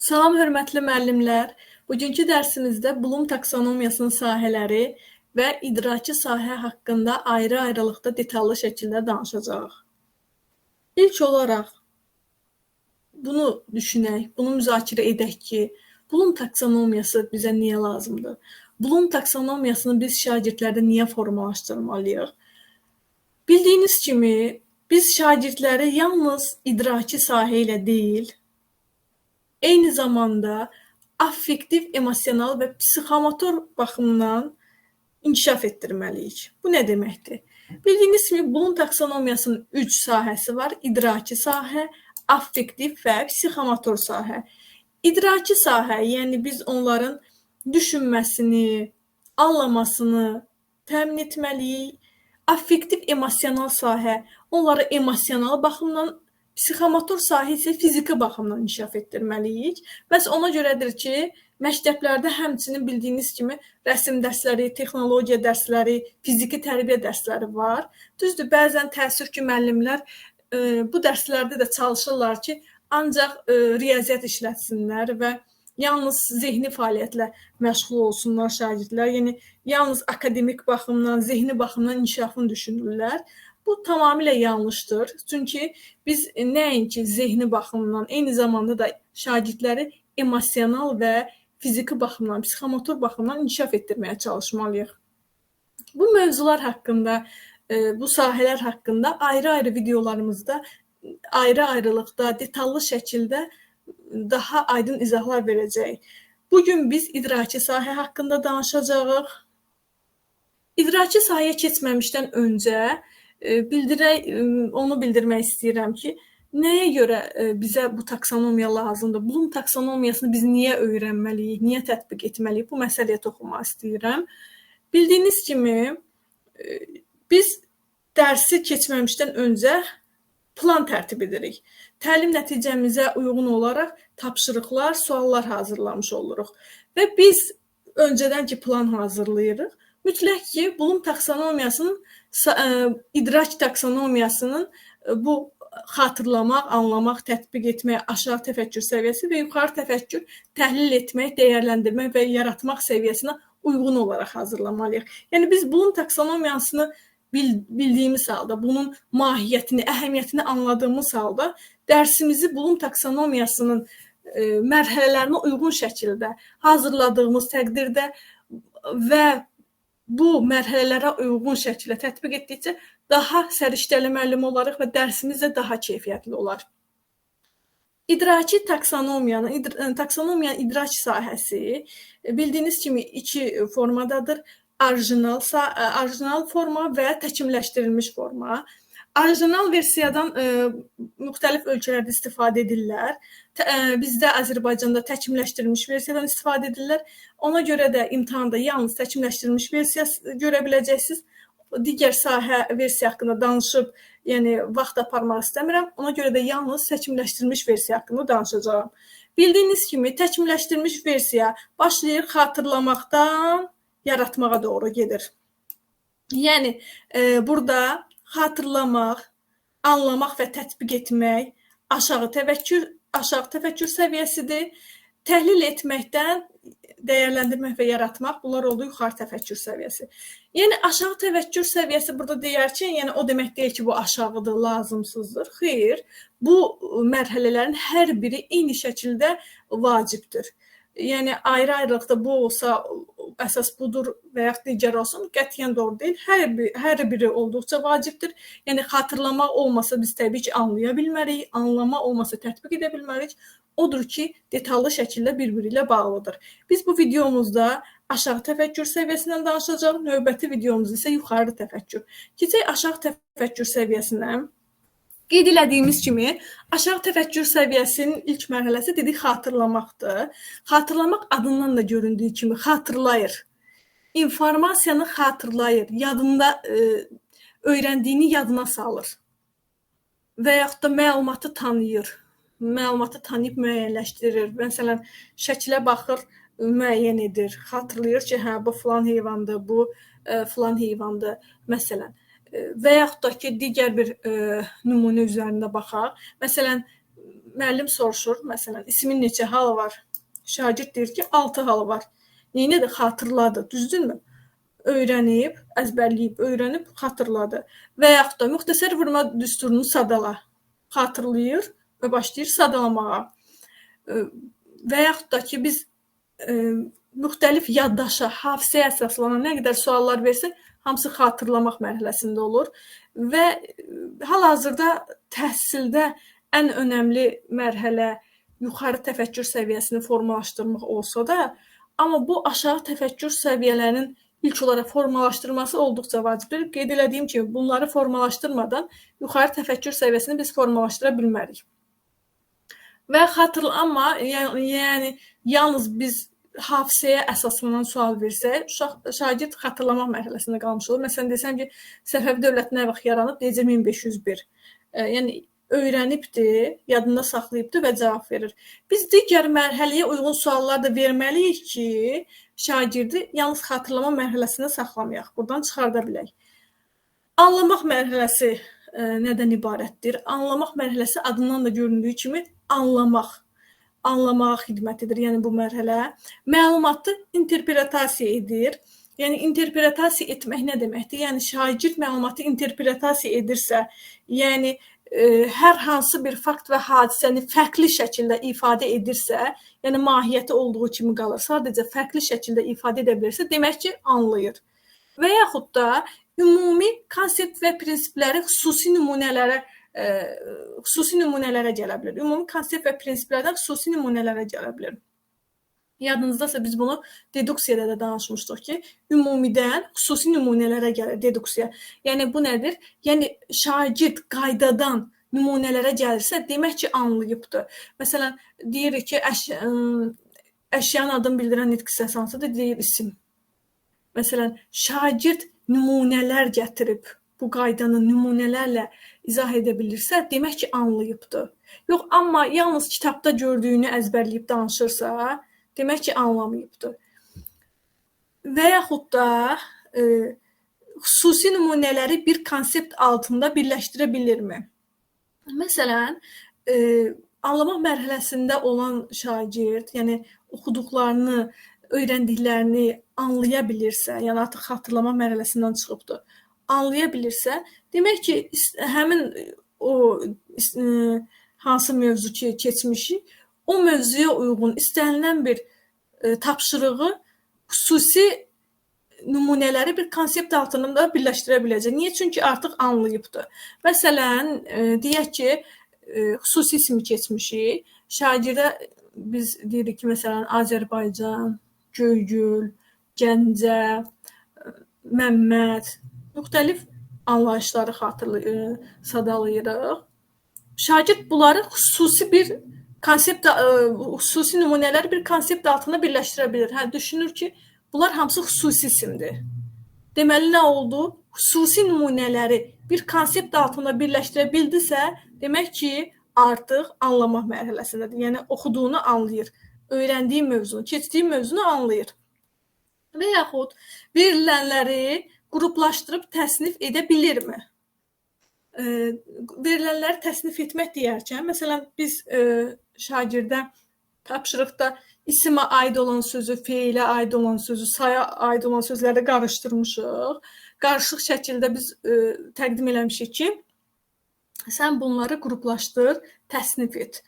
Salam, hörmətli müəllimlər. Bugünkü dərsimizdə Bloom taksonomiyasının sahələri və idraki sahə haqqında ayrı-ayrılıqda detallı şəkildə danışacağıq. İlk olaraq bunu düşünək, bunu müzakirə edək ki, Bloom taksonomiyası bizə niyə lazımdır? Bloom taksonomiyasını biz şagirdlərdə niyə formalaşdırmalıyıq? Bildiyiniz kimi, biz şagirdləri yalnız idraki sahə ilə deyil, eyni zamanda affektiv, emosional və psixomotor baxımdan inkişaf etdirməliyik. Bu nə deməkdir? Bildiyiniz kimi, Bloom taksonomiyasının 3 sahəsi var. İdraki sahə, affektiv və psixomotor sahə. İdraki sahə, yəni biz onların düşünməsini, anlamasını təmin etməliyik. Affektiv, emosional sahə, onları emosional baxımdan, psixomotor sahə isə fiziki baxımdan inkişaf etdirməliyik. Bəs ona görədir ki, məktəblərdə həmçinin bildiyiniz kimi rəsm dərsləri, texnologiya dərsləri, fiziki tərbiyə dərsləri var. Düzdür, bəzən təəssüf ki, müəllimlər bu dərslərdə də çalışırlar ki, ancaq riyaziyyat işlətsinlər və yalnız zehni fəaliyyətlə məşğul olsunlar şagirdlər. Yəni, yalnız akademik baxımdan, zehni baxımdan inkişafını düşünürlər. Bu tamamilə yanlışdır. Çünki biz nəinki zehni baxımdan, eyni zamanda da şagirdləri emosional və fiziki baxımdan, psixomotor baxımdan inkişaf etdirməyə çalışmalıyıq. Bu mövzular haqqında, bu sahələr haqqında ayrı-ayrı videolarımızda, ayrı-ayrılıqda, detallı şəkildə daha aydın izahlar verəcəyik. Bugün biz idraki sahə haqqında danışacağıq. İdraki sahəyə keçməmişdən öncə onu bildirmək istəyirəm ki, nəyə görə bizə bu taksonomiya lazımdır? Bloom taksonomiyasını biz niyə öyrənməliyik, niyə tətbiq etməliyik? Bu məsələyə toxunmaq istəyirəm. Bildiyiniz kimi, biz dərsi keçməmişdən öncə plan tərtib edirik. Təlim nəticəmizə uyğun olaraq tapşırıqlar, suallar hazırlamış oluruq. Və biz öncədən ki, plan hazırlayırıq. Mütləq ki, Bloom taksonomiyasının, idrak taksonomiyasının bu xatırlamaq, anlamaq, tətbiq etmək, aşağı təfəkkür səviyyəsi və yuxarı təfəkkür təhlil etmək, dəyərləndirmək və yaratmaq səviyyəsinə uyğun olaraq hazırlamalıyıq. Yəni, biz Bloom taksonomiyasını bildiyimiz halda, bunun mahiyyətini, əhəmiyyətini anladığımız halda dərsimizi Bloom taksonomiyasının mərhələlərinə uyğun şəkildə hazırladığımız təqdirdə və bu mərhələlərə uyğun şəkildə tətbiq etdikcə daha səriştəli müəllim olarıq və dərsimiz də daha keyfiyyətli olar. İdraki taksonomiyanın idrak sahəsi bildiyiniz kimi iki formadadır. Orijinal forma və təkmilləşdirilmiş forma. Orijinal versiyadan müxtəlif ölkələrdə istifadə edirlər. Bizdə Azərbaycanda təkmilləşdirilmiş versiyadan istifadə edirlər. Ona görə də imtahanda yalnız təkmilləşdirilmiş versiya görə biləcəksiniz. Digər sahə versiya haqqında danışıb, yəni vaxt aparmaq istəmirəm. Ona görə də yalnız təkmilləşdirilmiş versiya haqqında danışacağam. Bildiyiniz kimi, təkmilləşdirilmiş versiya başlayır xatırlamaqdan yaratmağa doğru gedir. Yəni, burada xatırlamaq, anlamaq və tətbiq etmək aşağı təfəkkür səviyyəsidir. Təhlil etməkdən dəyərləndirmək və yaratmaq, bunlar oldu yuxarı təfəkkür səviyyəsi. Yəni, aşağı təfəkkür səviyyəsi burada deyər ki, yəni o demək deyil ki, bu aşağıdır, lazımsızdır. Xeyr, bu mərhələlərin hər biri eyni şəkildə vacibdir. Yəni, ayrı-ayrılıqda bu olsa, əsas budur və yaxud digər olsun, qətiyyən doğru deyil. Hər biri olduqca vacibdir. Yəni, xatırlamaq olmasa biz təbii ki, anlaya bilmərik, anlama olmasa tətbiq edə bilmərik. Odur ki, detallı şəkildə bir-biri ilə bağlıdır. Biz bu videomuzda aşağı təfəkkür səviyyəsindən danışacağıq, növbəti videomuz isə yuxarı təfəkkür. Keçək aşağı təfəkkür səviyyəsinə. Qeyd elədiyimiz kimi, aşağı təfəkkür səviyyəsinin ilk mərhələsi dedik xatırlamaqdır. Xatırlamaq adından da göründüyü kimi xatırlayır. İnformasiyanı xatırlayır, yadında öyrəndiyini yadına salır. Və yaxud da məlumatı tanıyır. Məlumatı tanıyıb müəyyənləşdirir. Məsələn, şəkilə baxır, müəyyən edir. Xatırlayır ki, hə, bu filan heyvandır, bu filan heyvandır, məsələn. Və yaxud da ki, digər bir nümunə üzərində baxaq. Məsələn, müəllim soruşur, məsələn, ismin neçə halı var? Şagird deyir ki, 6 halı var. Neynədir? Xatırladı, düzdürmü? Öyrənib, əzbərləyib, öyrənib, xatırladı. Və yaxud da müxtəsər vurma düsturunu sadala. Xatırlayır və başlayır sadalamağa. Və yaxud da ki, biz müxtəlif yaddaşa, hafizəyə əsaslanan nə qədər suallar versək, hamısı xatırlamaq mərhələsində olur. Və hal-hazırda təhsildə ən önəmli mərhələ yuxarı təfəkkür səviyyəsini formalaşdırmaq olsa da, amma bu aşağı təfəkkür səviyyələrinin ilk olaraq formalaşdırması olduqca vacibdir. Qeyd elədiyim kimi, bunları formalaşdırmadan yuxarı təfəkkür səviyyəsini biz formalaşdıra bilmərik. Və amma yəni yalnız biz hafizəyə əsaslanan sual versək, şagird xatırlamaq mərhələsində qalmış olur. Məsələn, desəm ki, Səfəvi dövləti nə vaxt yaranıb? Deyəcəm 1501. Yəni öyrənibdir, yadında saxlayıbdır və cavab verir. Biz digər mərhələyə uyğun suallar da verməliyik ki, şagirdi yalnız xatırlama mərhələsində saxlamayaq, buradan çıxarda bilək. Anlamaq mərhələsi nədən ibarətdir? Anlamaq mərhələsi adından da göründüyü kimi anlamağa xidmət edir, yəni bu mərhələ. Məlumatı interpretasiya edir. Yəni interpretasiya etmək nə deməkdir? Yəni şagird məlumatı interpretasiya edirsə, yəni hər hansı bir fakt və hadisəni fərqli şəkildə ifadə edirsə, yəni mahiyyəti olduğu kimi qalır, sadəcə fərqli şəkildə ifadə edə bilirsə, demək ki, anlayır. Və yaxud da ümumi konsept və prinsipləri xüsusi nümunələrə gələ bilər. Ümumi konsept və prinsiplərdən xüsusi nümunələrə gələ bilər. Yadınızdasa biz bunu deduksiyada da danışmışdıq ki, ümumidən xüsusi nümunələrə gəlir deduksiya. Yəni bu nədir? Yəni şagird qaydadan nümunələrə gəlirsə, demək ki, anlayıbdır. Məsələn, deyirik ki, əşyanın adını bildirən nitq hissəsi hansıdır? Deyir isim. Məsələn, şagird nümunələr gətirib bu qaydanı nümunələrlə izah edə bilirsə, demək ki, anlayıbdır. Yox, amma yalnız kitabda gördüyünü əzbərləyib danışırsa, demək ki, anlamayıbdır. Və yaxud da xüsusi nümunələri bir konsept altında birləşdirə bilirmi? Məsələn, anlamaq mərhələsində olan şagird, yəni oxuduqlarını, öyrəndiklərini anlaya bilirsə, yəni artıq xatırlama mərhələsindən çıxıbdır, anlaya bilirsə, demək ki, həmin o hansı mövzu ki, keçmişik, o mövzuya uyğun istənilən bir tapşırığı xüsusi nümunələri bir konsept altında birləşdirə biləcək. Niyə? Çünki artıq anlayıbdır. Məsələn, deyək ki, xüsusi ismi keçmişik. Şagirdə biz deyirik ki, məsələn, Azərbaycan, Göygül, Gəncə, Məmməd, müxtəlif anlayışları sadalayırıq. Şagird bunları xüsusi nümunələri bir konsept altında birləşdirə bilir. Düşünür ki, bunlar hamısı xüsusi isimdir. Deməli, nə oldu? Xüsusi nümunələri bir konsept altında birləşdirə bildisə, demək ki, artıq anlamaq mərhələsindədir. Yəni, oxuduğunu anlayır, öyrəndiyi mövzunu, keçdiyi mövzunu anlayır. Və yaxud verilənləri qruplaşdırıb təsnif edə bilirmi? Verilənləri təsnif etmək deyərkən, məsələn, biz şagirdə tapşırıqda isimə aid olan sözü, feilə aid olan sözü, saya aid olan sözləri qarışdırmışıq. Qarışıq şəkildə biz təqdim eləmişik ki, sən bunları qruplaşdır, təsnif et.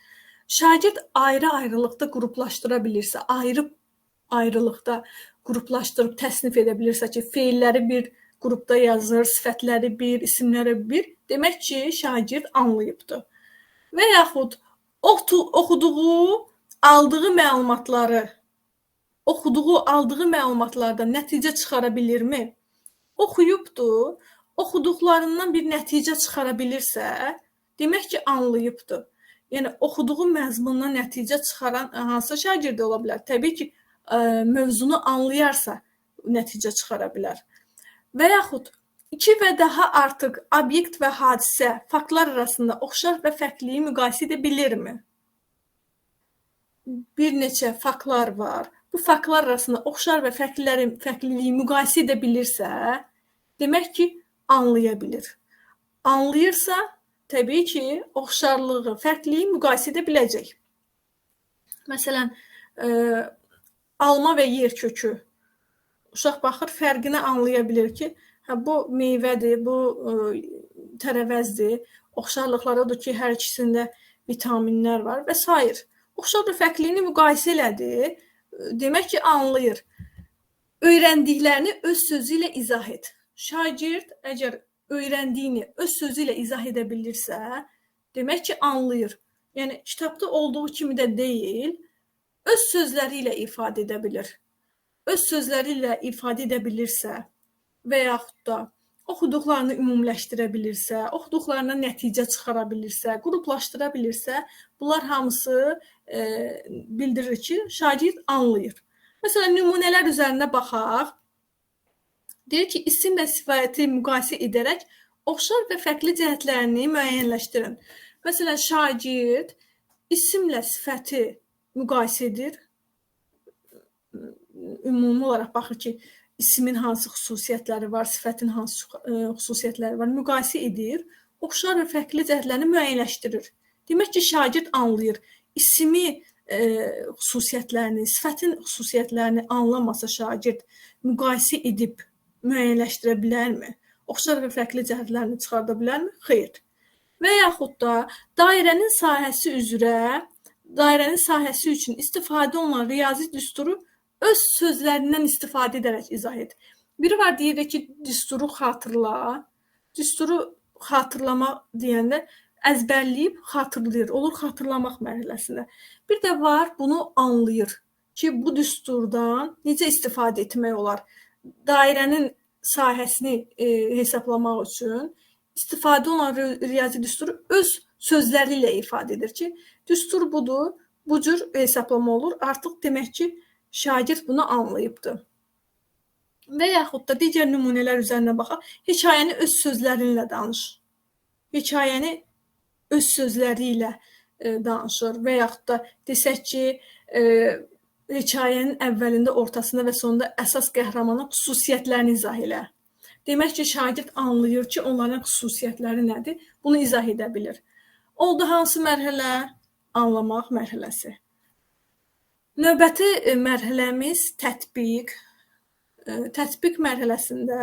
Şagird ayrı-ayrılıqda qruplaşdıra bilirsə, ayrı-ayrılıqda qruplaşdırıb təsnif edə bilirsə ki, feilləri bir qrupda yazır, sifətləri bir, isimləri bir, demək ki, şagird anlayıbdır. Və yaxud aldığı məlumatlardan nəticə çıxara bilirmi? Oxuyubdur, oxuduqlarından bir nəticə çıxara bilirsə, demək ki, anlayıbdır. Yəni, oxuduğu məzmundan nəticə çıxaran hansı şagird ola bilər? Təbii ki, mövzunu anlayarsa nəticə çıxara bilər. Və yaxud 2 və daha artıq obyekt və hadisə faktlar arasında oxşar və fərqliliyi müqayisə edə bilirmi? Bir neçə faktlar var. Bu faktlar arasında oxşar və fərqliliyi müqayisə edə bilirsə, demək ki, anlaya bilir. Anlayırsa, təbii ki, oxşarlığı, fərqliyi müqayisə edə biləcək. Məsələn, alma və yer kökü. Uşaq baxır, fərqini anlaya bilir ki, bu meyvədir, bu tərəvəzdir. Oxşarlıqları odur ki, hər ikisində vitaminlər var və s. Oxşar və fərqliyini müqayisə elədi. Demək ki, anlayır. Öyrəndiklərini öz sözü ilə izah et. Şagird əgər öyrəndiyini öz sözü ilə izah edə bilirsə, demək ki, anlayır. Yəni, kitabda olduğu kimi də deyil, öz sözləri ilə ifadə edə bilir. Öz sözləri ilə ifadə edə bilirsə və yaxud da oxuduqlarını ümumiləşdirə bilirsə, oxuduqlarına nəticə çıxara bilirsə, qruplaşdıra bilirsə, bunlar hamısı bildirir ki, şagird anlayır. Məsələn, nümunələr üzərində baxaq. Deyir ki, isim və sifəti müqayisə edərək oxşar və fərqli cəhətlərini müəyyənləşdirin. Məsələn, şagird isimlə sifəti müqayisə edir. Ümumi olaraq baxır ki, ismin hansı xüsusiyyətləri var, sifətin hansı xüsusiyyətləri var, müqayisə edir. Oxşar və fərqli cəhətlərini müəyyənləşdirir. Demək ki, şagird anlayır. İsmi xüsusiyyətlərini, sifətin xüsusiyyətlərini anlamasa şagird müqayisə edib müəyyənləşdirə bilərmi? Oxşar və fərqli cəhətlərini çıxarda bilərmi? Xeyr. Və yaxud da dairənin sahəsi üçün istifadə olunan riyazi düsturu öz sözlərindən istifadə edərək izah et. Biri var, deyir ki, düsturu xatırla. Düsturu xatırlama deyəndə əzbərləyib xatırlayır. Olur xatırlamaq mərhələsində. Bir də var, bunu anlayır ki, bu düsturdan necə istifadə etmək olar. Dairənin sahəsini hesablamaq üçün istifadə olunan riyazi düsturu öz sözləri ilə ifadə edir ki, düstur budur, bu cür hesablama olur. Artıq demək ki, şagird bunu anlayıbdır. Və yaxud da digər nümunələr üzərinə baxaq. Hekayəni öz sözlərinlə danış. Hekayəni öz sözləri ilə danışır və yaxud da desək ki, hekayənin əvvəlində, ortasında və sonunda əsas qəhrəmanın xüsusiyyətlərini izah elə. Demək ki, şagird anlayır ki, onların xüsusiyyətləri nədir? Bunu izah edə bilir. Oldu hansı mərhələ? Anlamaq mərhələsi. Növbəti mərhələmiz tətbiq. Tətbiq mərhələsində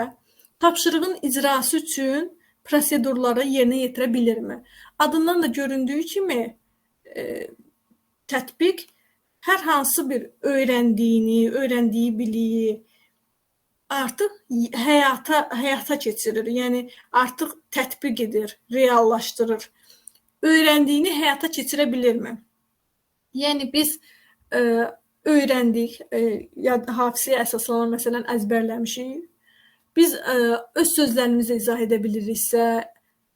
tapşırığın icrası üçün prosedurları yerinə yetirə bilirmi? Adından da göründüyü kimi tətbiq hər hansı bir öyrəndiyi biliyi artıq həyata keçirir. Yəni, artıq tətbiq edir, reallaşdırır. Öyrəndiyini həyata keçirə bilirmi? Yəni, biz öyrəndik, hafizəyə əsaslanan məsələn əzbərləmişik. Biz öz sözlərimizə izah edə biliriksə,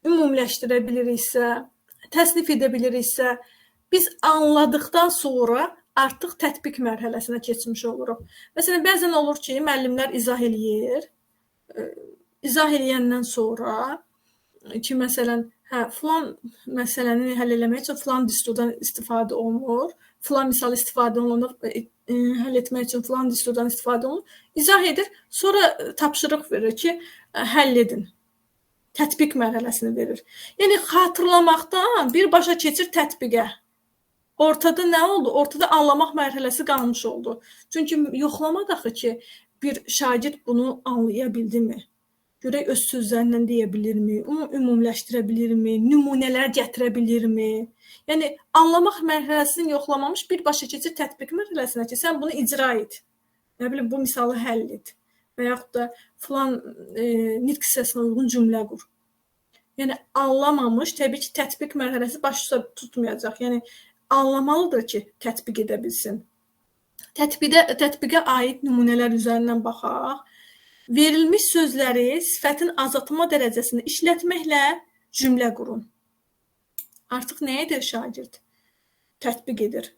ümumiləşdirə biliriksə, təsnif edə biliriksə, biz anladıqdan sonra artıq tətbiq mərhələsinə keçmiş oluruq. Məsələn, bəzən olur ki, müəllimlər izah eləyir. İzah eləyəndən sonra ki, məsələn, filan məsələni həll eləmək üçün filan düsturdan istifadə olunur, filan misal istifadə olunur, həll etmək üçün filan düsturdan istifadə olunur. İzah edir, sonra tapşırıq verir ki, həll edin. Tətbiq mərhələsini verir. Yəni, xatırlamaqdan birbaşa keçir tətbiqə. Ortada nə oldu? Ortada anlamaq mərhələsi qalmış oldu. Çünki yoxlamadı axı ki, bir şagird bunu anlaya bildimi? Görək öz sözlərindən deyə bilirmi? Ümumiləşdirə bilirmi? Nümunələr gətirə bilirmi? Yəni, anlamaq mərhələsini yoxlamamış birbaşa keçir tətbiq mərhələsinə ki, sən bunu icra et. Nə bilim, bu misalı həll et. Və yaxud da filan nitq hissəsinə uyğun cümlə qur. Yəni, anlamamış, təbii ki, tətbiq mərhələsi baş tutmayacaq. Yəni, anlamalıdır ki, tətbiq edə bilsin. Tətbiqə aid nümunələr üzərindən baxaq. Verilmiş sözləri sifətin azaltma dərəcəsində işlətməklə cümlə qurun. Artıq nə edir şagird? Tətbiq edir.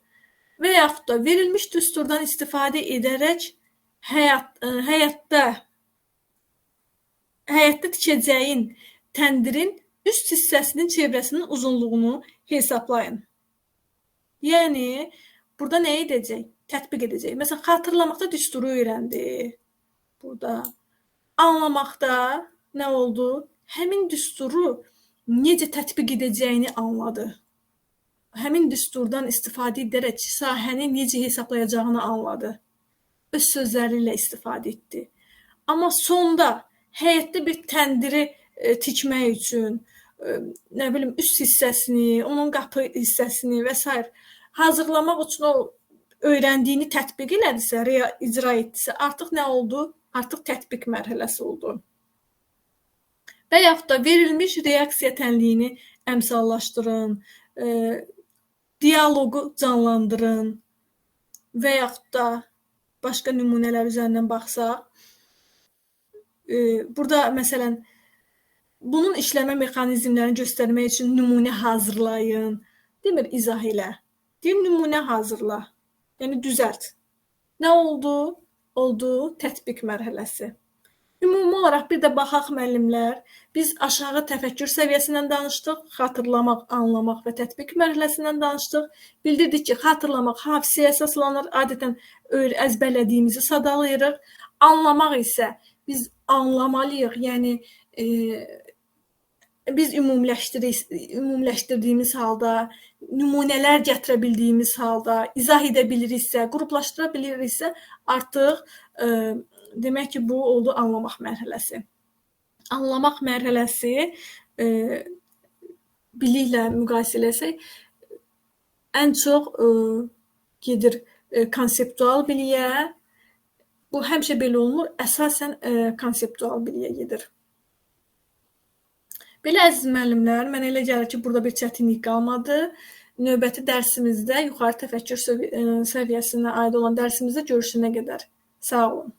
Və yaxud da verilmiş düsturdan istifadə edərək həyatda tikəcəyin təndirin üst hissəsinin çevrəsinin uzunluğunu hesablayın. Yəni, burada nə edəcək? Tətbiq edəcək. Məsələn, xatırlamaqda düsturu öyrəndi. Burada anlamaqda nə oldu? Həmin düsturu necə tətbiq edəcəyini anladı. Həmin düsturdan istifadə edərək sahəni necə hesablayacağını anladı. Öz sözləri ilə istifadə etdi. Amma sonda həyətdə bir təndiri tikmək üçün, nə bilim, üst hissəsini, onun qapı hissəsini və s. hazırlamaq üçün o öyrəndiyini tətbiq elədisə, icra etdisə, artıq nə oldu? Artıq tətbiq mərhələsi oldu. Və yaxud da verilmiş reaksiya tənliyini əmsallaşdırın, dialoqu canlandırın və yaxud da başqa nümunələr üzərindən baxsaq, burada məsələn, bunun işləmə mexanizmlərini göstərmək üçün nümunə hazırlayın. Demir izah elə. Deyir, nümunə hazırla. Yəni, düzəlt. Nə oldu? Oldu tətbiq mərhələsi. Ümumi olaraq bir də baxaq müəllimlər, biz aşağı təfəkkür səviyyəsindən danışdıq, xatırlamaq, anlamaq və tətbiq mərhələsindən danışdıq. Bildirdik ki, xatırlamaq hafizəyə əsaslanır, adətən əzbərlədiyimizi sadalayırıq. Anlamaq isə biz anlamalıyıq, yəni biz ümumiləşdirdiyimiz halda, nümunələr gətirə bildiyimiz halda, izah edə biliriksə, qruplaşdıra biliriksə, artıq demək ki, bu oldu anlamaq mərhələsi. Anlamaq mərhələsi biliklə müqayisə eləsək, ən çox gedir konseptual biliyə. Bu həmişə belə olmur, əsasən konseptual biliyə gedir. Belə əziz müəllimlər, mənə elə gəlir ki, burada bir çətinlik qalmadı. Növbəti dərsimizdə yuxarı təfəkkür səviyyəsinə aid olan dərsimizdə görüşənə qədər. Sağ olun.